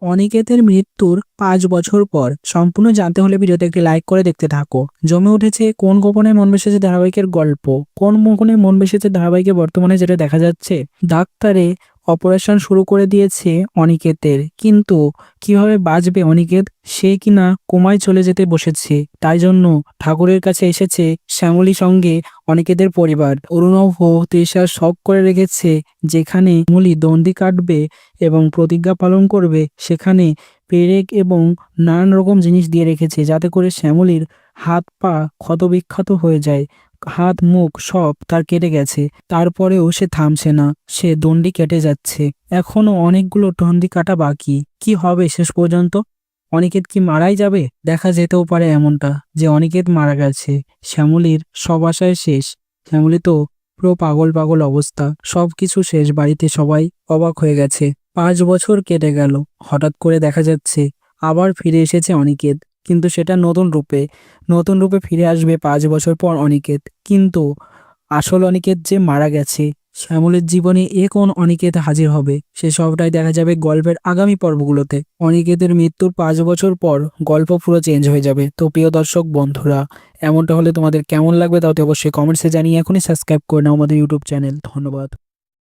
অনিকেতের মৃত্যুর ৫ বছর পর সম্পূর্ণ জানতে হলে ভিডিওতে একটি লাইক করে দেখতে থাকো। জমে উঠেছে কোন গোপনে মন বেসেছে ধারাবাহিকের গল্প। কোন গোপনে মন বেসেছে ধারাবাহিকে বর্তমানে যেটা দেখা যাচ্ছে, ডাক্তারে অপারেশন শুরু করে দিয়েছে অনিকেতের, কিন্তু কিভাবে বাঁচবে অনিকেত, সে কিনা কোমায় চলে যেতে বসেছে। তাই জন্য ঠাকুরের কাছে এসেছে শ্যামলী সঙ্গে অনিকেতের পরিবার। অরুণভ ও তৃষা শখ করে রেখেছে যেখানে শ্যামলী দণ্ডি কাটবে এবং প্রতিজ্ঞা পালন করবে, সেখানে পেরেক এবং নানান রকম জিনিস দিয়ে রেখেছে যাতে করে শ্যামলীর হাত পা ক্ষতবিক্ষত হয়ে যায়। হাত মুখ সব তার কেটে গেছে, তারপরেও সে থামছে না, সে দণ্ডি কেটে যাচ্ছে। এখনো অনেকগুলো দণ্ডি কাটা বাকি। কি হবে শেষ পর্যন্ত? অনিকেত কি মারাই যাবে? দেখা যেতেও পারে এমনটা যে অনিকেত মারা গেছে, শ্যামলীর সব আশায় শেষ। শ্যামলী তো পুরো পাগল পাগল অবস্থা, সবকিছু শেষ, বাড়িতে সবাই অবাক হয়ে গেছে। ৫ বছর কেটে গেল, হঠাৎ করে দেখা যাচ্ছে আবার ফিরে এসেছে অনিকেত, কিন্তু সেটা নতুন রূপে ফিরে আসবে ৫ বছর পর অনিকেত। কিন্তু আসল অনিকেত যে মারা গেছে, শ্যামলের জীবনে কোন অনিকেত হাজির হবে, সে সবটাই দেখা যাবে গল্পের আগামী পর্বগুলোতে। অনিকেতের মৃত্যুর ৫ বছর পর গল্প পুরো চেঞ্জ হয়ে যাবে। তো প্রিয় দর্শক বন্ধুরা, এমনটা হলে তোমাদের কেমন লাগবে তাও তো অবশ্যই কমেন্টসে জানিয়ে এখনই সাবস্ক্রাইব করে নাও আমাদের ইউটিউব চ্যানেল। ধন্যবাদ।